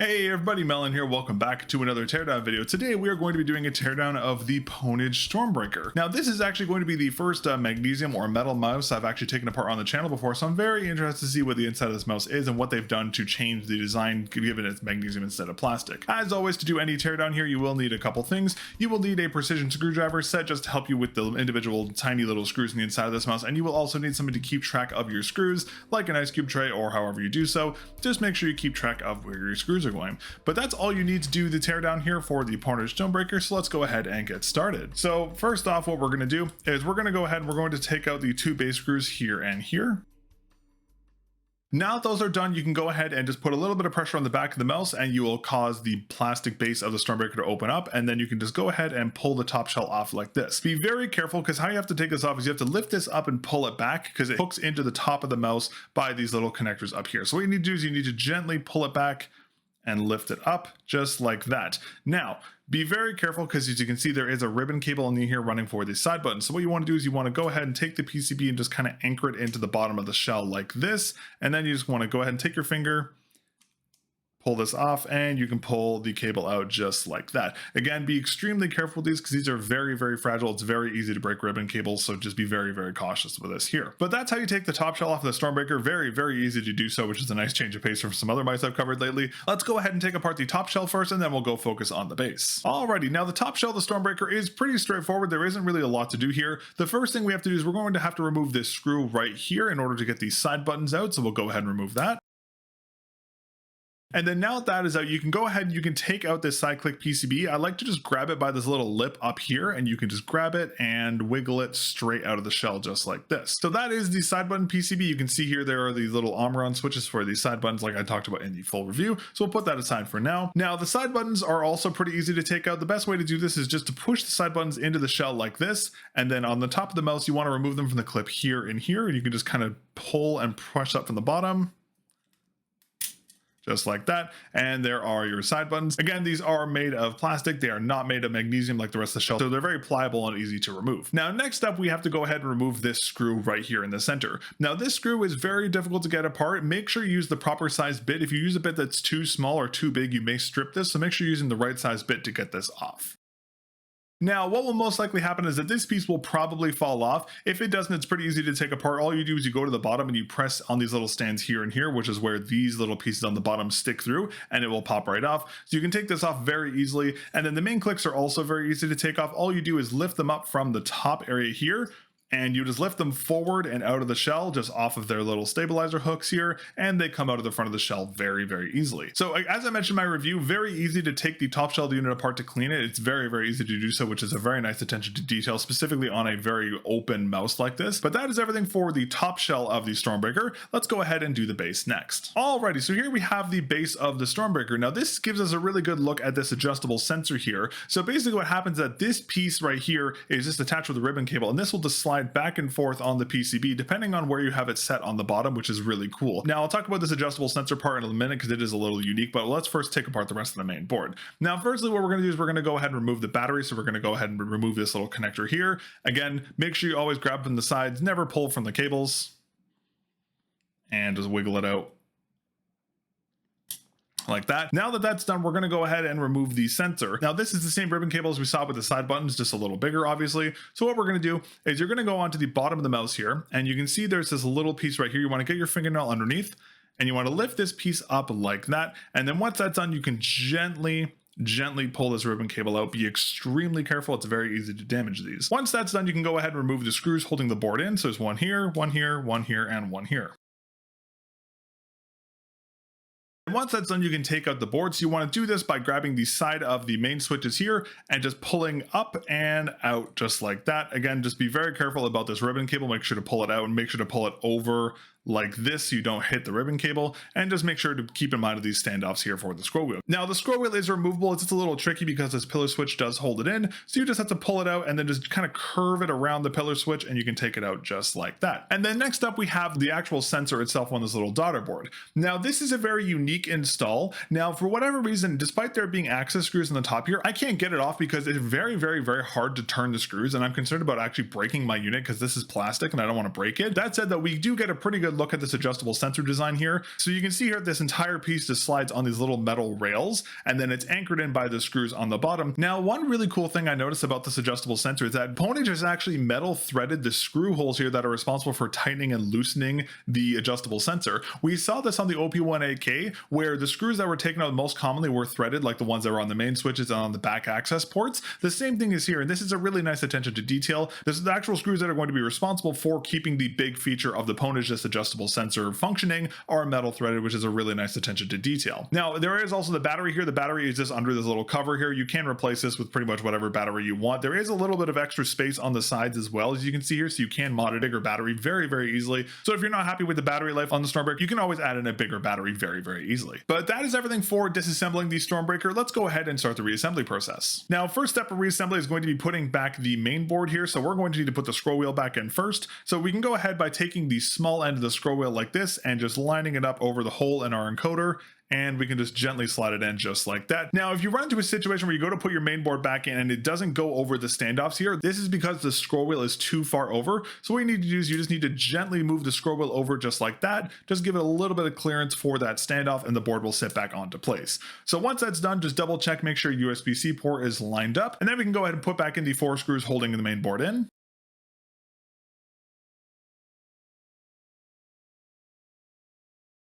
Hey everybody, Melon here. Welcome back to another teardown video. Today we are going to be doing a teardown of the PWNAGE Stormbreaker. Now this is actually going to be the first magnesium or metal mouse I've actually taken apart on the channel before, so I'm very interested to see what the inside of this mouse is and what they've done to change the design, given it's magnesium instead of plastic. As always, to do any teardown here, you will need a couple things. You will need a precision screwdriver set just to help you with the individual tiny little screws in the inside of this mouse, and you will also need something to keep track of your screws, like an ice cube tray or however you do so. Just make sure you keep track of where your screws are going. But that's all you need to do the teardown here for the PWNAGE Stormbreaker, so let's go ahead and get started. So first off, what we're going to do is we're going to go ahead and we're going to take out the two base screws here and here. Now that those are done, you can go ahead and just put a little bit of pressure on the back of the mouse and you will cause the plastic base of the Stomrbreaker to open up, and then you can just go ahead and pull the top shell off like this. Be very careful, because how you have to take this off is you have to lift this up and pull it back, because it hooks into the top of the mouse by these little connectors up here. So what you need to do is you need to gently pull it back and lift it up just like that. Now, be very careful, because as you can see, there is a ribbon cable in here running for the side button. So what you want to do is you want to go ahead and take the PCB and just kind of anchor it into the bottom of the shell like this. And then you just want to go ahead and take your finger, pull this off, and you can pull the cable out just like that. Again, be extremely careful with these, because these are very, very fragile. It's very easy to break ribbon cables, so just be very, very cautious with this here. But that's how you take the top shell off of the Stomrbreaker. Very, very easy to do so, which is a nice change of pace from some other mice I've covered lately. Let's go ahead and take apart the top shell first, and then we'll go focus on the base. Alrighty, now the top shell of the Stomrbreaker is pretty straightforward. There isn't really a lot to do here. The first thing we have to do is we're going to have to remove this screw right here in order to get these side buttons out, so we'll go ahead and remove that. And then now that is out, you can go ahead and you can take out this side click PCB. I like to just grab it by this little lip up here, and you can just grab it and wiggle it straight out of the shell just like this. So that is the side button PCB. You can see here there are these little arm-on switches for these side buttons like I talked about in the full review. So we'll put that aside for now. Now the side buttons are also pretty easy to take out. The best way to do this is just to push the side buttons into the shell like this, and then on the top of the mouse you want to remove them from the clip here and here, and you can just kind of pull and push up from the bottom. Just like that, and there are your side buttons. Again, these are made of plastic. They are not made of magnesium like the rest of the shell, so they're very pliable and easy to remove. Now, next up, we have to go ahead and remove this screw right here in the center. Now, this screw is very difficult to get apart. Make sure you use the proper size bit. If you use a bit that's too small or too big, you may strip this, so make sure you're using the right size bit to get this off. Now, what will most likely happen is that this piece will probably fall off. If it doesn't, it's pretty easy to take apart. All you do is you go to the bottom and you press on these little stands here and here, which is where these little pieces on the bottom stick through, and it will pop right off. So you can take this off very easily. And then the main clicks are also very easy to take off. All you do is lift them up from the top area here, and you just lift them forward and out of the shell, just off of their little stabilizer hooks here, and they come out of the front of the shell very, very easily. So as I mentioned in my review, very easy to take the top shell of the unit apart to clean it. It's very, very easy to do so, which is a very nice attention to detail, specifically on a very open mouse like this. But that is everything for the top shell of the Stomrbreaker. Let's go ahead and do the base next. Alrighty, so here we have the base of the Stomrbreaker. Now this gives us a really good look at this adjustable sensor here. So basically what happens is that this piece right here is just attached with a ribbon cable, and this will just slide back and forth on the PCB depending on where you have it set on the bottom, which is really cool. Now I'll talk about this adjustable sensor part in a minute because it is a little unique, but let's first take apart the rest of the main board. Now firstly, what we're going to do is we're going to go ahead and remove the battery. So we're going to go ahead and remove this little connector here. Again, make sure you always grab from the sides, never pull from the cables, and just wiggle it out like that. Now that that's done, we're going to go ahead and remove the sensor. Now this is the same ribbon cable as we saw with the side buttons, just a little bigger obviously. So what we're going to do is you're going to go onto the bottom of the mouse here, and you can see there's this little piece right here. You want to get your fingernail underneath, and you want to lift this piece up like that. And then once that's done, you can gently pull this ribbon cable out. Be extremely careful. It's very easy to damage these. Once that's done, you can go ahead and remove the screws holding the board in. So there's one here, one here, one here, and one here. And once that's done, you can take out the board. So you want to do this by grabbing the side of the main switches here and just pulling up and out just like that. Again, just be very careful about this ribbon cable. Make sure to pull it out and make sure to pull it over like this so you don't hit the ribbon cable, and just make sure to keep in mind of these standoffs here for the scroll wheel. Now the scroll wheel is removable. It's just a little tricky because this pillar switch does hold it in, so you just have to pull it out and then just kind of curve it around the pillar switch, and you can take it out just like that. And then next up we have the actual sensor itself on this little daughter board. Now this is a very unique install. Now for whatever reason, despite there being access screws on the top here, I can't get it off because it's very, very, very hard to turn the screws, and I'm concerned about actually breaking my unit because this is plastic and I don't want to break it. That said, though, we do get a pretty good look at this adjustable sensor design here. So you can see here this entire piece just slides on these little metal rails, and then it's anchored in by the screws on the bottom. Now, one really cool thing I noticed about this adjustable sensor is that PWNAGE has actually metal threaded the screw holes here that are responsible for tightening and loosening the adjustable sensor. We saw this on the OPIUM where the screws that were taken out most commonly were threaded, like the ones that were on the main switches and on the back access ports. The same thing is here, and this is a really nice attention to detail. This is the actual screws that are going to be responsible for keeping the big feature of the PWNAGE, this adjustable sensor, functioning, are metal threaded, which is a really nice attention to detail. Now, there is also the battery here. The battery is just under this little cover here. You can replace this with pretty much whatever battery you want. There is a little bit of extra space on the sides as well, as you can see here, so you can mod a bigger battery very, very easily. So if you're not happy with the battery life on the Stomrbreaker, you can always add in a bigger battery very, very easily. But that is everything for disassembling the Stomrbreaker. Let's go ahead and start the reassembly process. Now, first step of reassembly is going to be putting back the main board here. So we're going to need to put the scroll wheel back in first. So we can go ahead by taking the small end of the scroll wheel like this and just lining it up over the hole in our encoder, and we can just gently slide it in just like that. Now, if you run into a situation where you go to put your main board back in and it doesn't go over the standoffs here, this is because the scroll wheel is too far over. So what you need to do is you just need to gently move the scroll wheel over just like that. Just give it a little bit of clearance for that standoff and the board will sit back onto place. So once that's done, just double check, make sure USB-C port is lined up, and then we can go ahead and put back in the 4 screws holding the main board in.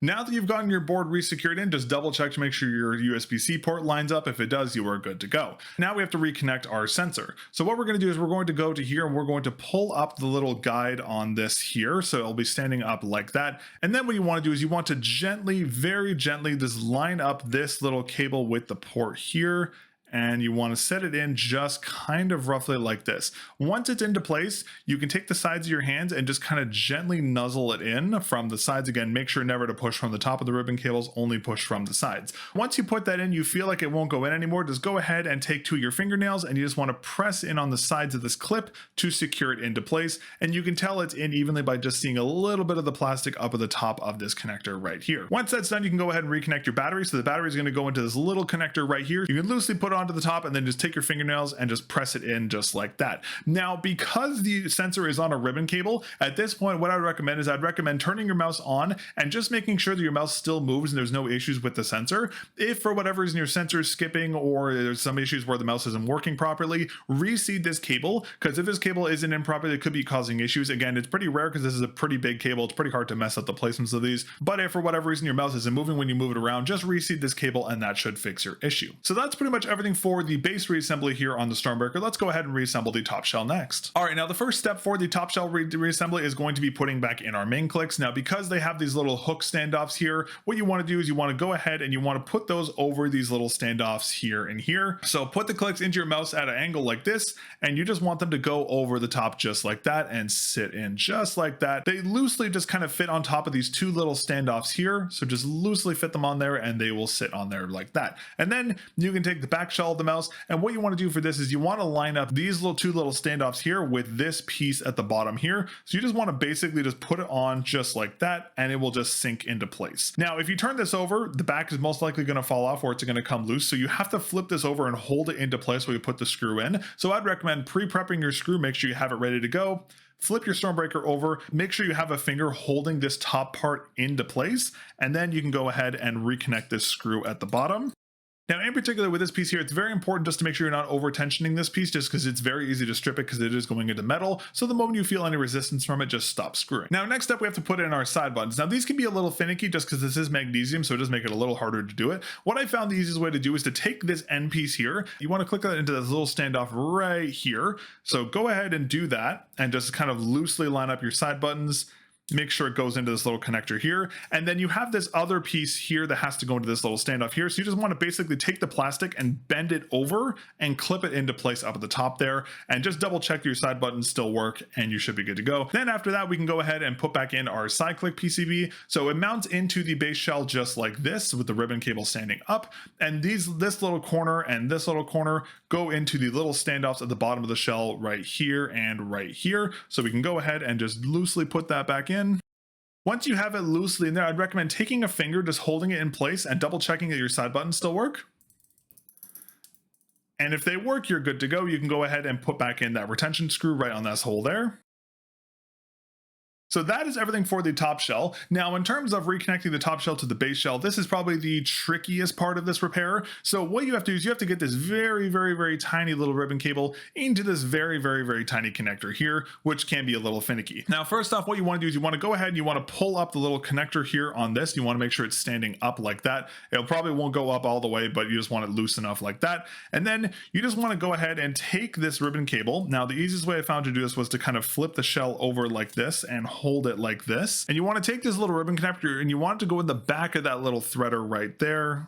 Now that you've gotten your board resecured in, just double check to make sure your USB-C port lines up. If it does, you are good to go. Now we have to reconnect our sensor. So what we're going to do is we're going to go to here and we're going to pull up the little guide on this here. So it'll be standing up like that. And then what you want to do is you want to gently, very gently, just line up this little cable with the port here. And you want to set it in just kind of roughly like this. Once it's into place, you can take the sides of your hands and just kind of gently nuzzle it in from the sides. Again, make sure never to push from the top of the ribbon cables, only push from the sides. Once you put that in, you feel like it won't go in anymore, just go ahead and take 2 of your fingernails and you just want to press in on the sides of this clip to secure it into place. And you can tell it's in evenly by just seeing a little bit of the plastic up at the top of this connector right here. Once that's done, you can go ahead and reconnect your battery. So the battery is going to go into this little connector right here. You can loosely put it onto the top and then just take your fingernails and just press it in just like that. Now, because the sensor is on a ribbon cable, at this point, what I would recommend is I'd recommend turning your mouse on and just making sure that your mouse still moves and there's no issues with the sensor. If for whatever reason your sensor is skipping or there's some issues where the mouse isn't working properly, reseed this cable, because if this cable isn't in properly, it could be causing issues. Again, it's pretty rare because this is a pretty big cable. It's pretty hard to mess up the placements of these. But if for whatever reason your mouse isn't moving when you move it around, just reseed this cable and that should fix your issue. So that's pretty much everything for the base reassembly here on the Stomrbreaker. Let's go ahead and reassemble the top shell next. All right, now the first step for the top shell reassembly is going to be putting back in our main clicks. Now, because they have these little hook standoffs here, what you want to do is you want to go ahead and you want to put those over these little standoffs here and here. So put the clicks into your mouse at an angle like this, and you just want them to go over the top just like that and sit in just like that. They loosely just kind of fit on top of these 2 little standoffs here. So just loosely fit them on there and they will sit on there like that. And then you can take the back shell of the mouse, and what you want to do for this is you want to line up these 2 little standoffs here with this piece at the bottom here. So you just want to basically just put it on just like that and it will just sink into place. Now, if you turn this over, the back is most likely going to fall off or it's going to come loose. So you have to flip this over and hold it into place while you put the screw in. So I'd recommend pre-prepping your screw, make sure you have it ready to go. Flip your Stomrbreaker over, make sure you have a finger holding this top part into place, and then you can go ahead and reconnect this screw at the bottom. Now, in particular with this piece here, it's very important just to make sure you're not over tensioning this piece, just because it's very easy to strip it because it is going into metal. So the moment you feel any resistance from it, just stop screwing. Now, next up, we have to put in our side buttons. Now, these can be a little finicky just because this is magnesium, so it does make it a little harder to do it. What I found the easiest way to do is to take this end piece here. You want to click that into this little standoff right here. So go ahead and do that and just kind of loosely line up your side buttons. Make sure it goes into this little connector here. And then you have this other piece here that has to go into this little standoff here. So you just want to basically take the plastic and bend it over and clip it into place up at the top there. And just double check your side buttons still work and you should be good to go. Then after that, we can go ahead and put back in our side click PCB. So it mounts into the base shell just like this with the ribbon cable standing up. And this little corner and this little corner go into the little standoffs at the bottom of the shell right here and right here. So we can go ahead and just loosely put that back in. Once you have it loosely in there, I'd recommend taking a finger, just holding it in place and double checking that your side buttons still work. And if they work, you're good to go. You can go ahead and put back in that retention screw right on this hole there. So that is everything for the top shell. Now, in terms of reconnecting the top shell to the base shell, this is probably the trickiest part of this repair. So what you have to do is you have to get this very tiny little ribbon cable into this very tiny connector here, which can be a little finicky. Now, first off, what you want to do is you want to go ahead and you want to pull up the little connector here on this. You want to make sure it's standing up like that. It probably won't go up all the way, but you just want it loose enough like that. And then you just want to go ahead and take this ribbon cable. Now, the easiest way I found to do this was to kind of flip the shell over like this and hold it like this. And you want to take this little ribbon connector and you want it to go in the back of that little threader right there.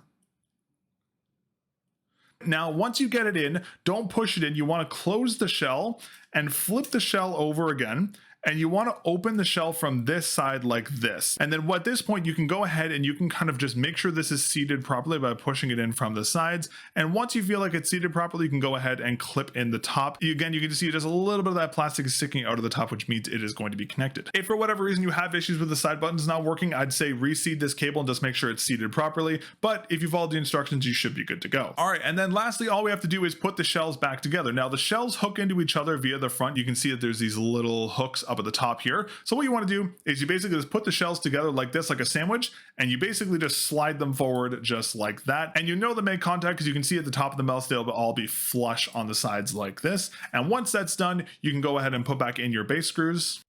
Now, once you get it in, don't push it in. You want to close the shell and flip the shell over again. And you want to open the shell from this side like this. And then at this point, you can go ahead and you can kind of just make sure this is seated properly by pushing it in from the sides. And once you feel like it's seated properly, you can go ahead and clip in the top. Again, you can see just a little bit of that plastic is sticking out of the top, which means it is going to be connected. If for whatever reason you have issues with the side buttons not working, I'd say reseat this cable and just make sure it's seated properly. But if you follow the instructions, you should be good to go. All right, and then lastly, all we have to do is put the shells back together. Now, the shells hook into each other via the front. You can see that there's these little hooks up at the top here. So what you want to do is you basically just put the shells together like this, like a sandwich, and you basically just slide them forward just like that. And you know they make contact because you can see at the top of the mouth, they'll all be flush on the sides like this. And once that's done, you can go ahead and put back in your base screws.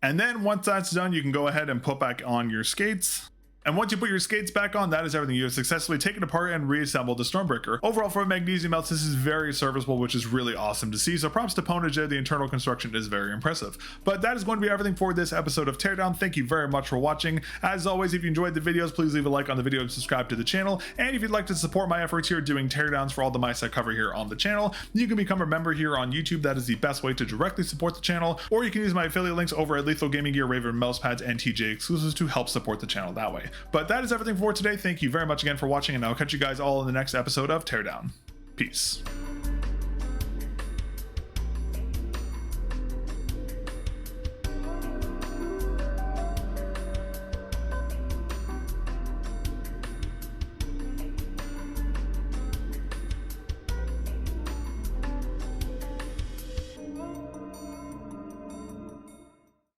And then once that's done, you can go ahead and put back on your skates. And once you put your skates back on, that is everything. You have successfully taken apart and reassembled the Stormbreaker. Overall, for a magnesium melts, this is very serviceable, which is really awesome to see. So props to PWNAGE there. The internal construction is very impressive. But that is going to be everything for this episode of Teardown. Thank you very much for watching. As always, if you enjoyed the videos, please leave a like on the video and subscribe to the channel. And if you'd like to support my efforts here doing teardowns for all the mice I cover here on the channel, you can become a member here on YouTube. That is the best way to directly support the channel. Or you can use my affiliate links over at Lethal Gaming Gear, Raven Mousepads, and TJ exclusives to help support the channel that way. But that is everything for today. Thank you very much again for watching, and I'll catch you guys all in the next episode of Teardown. Peace.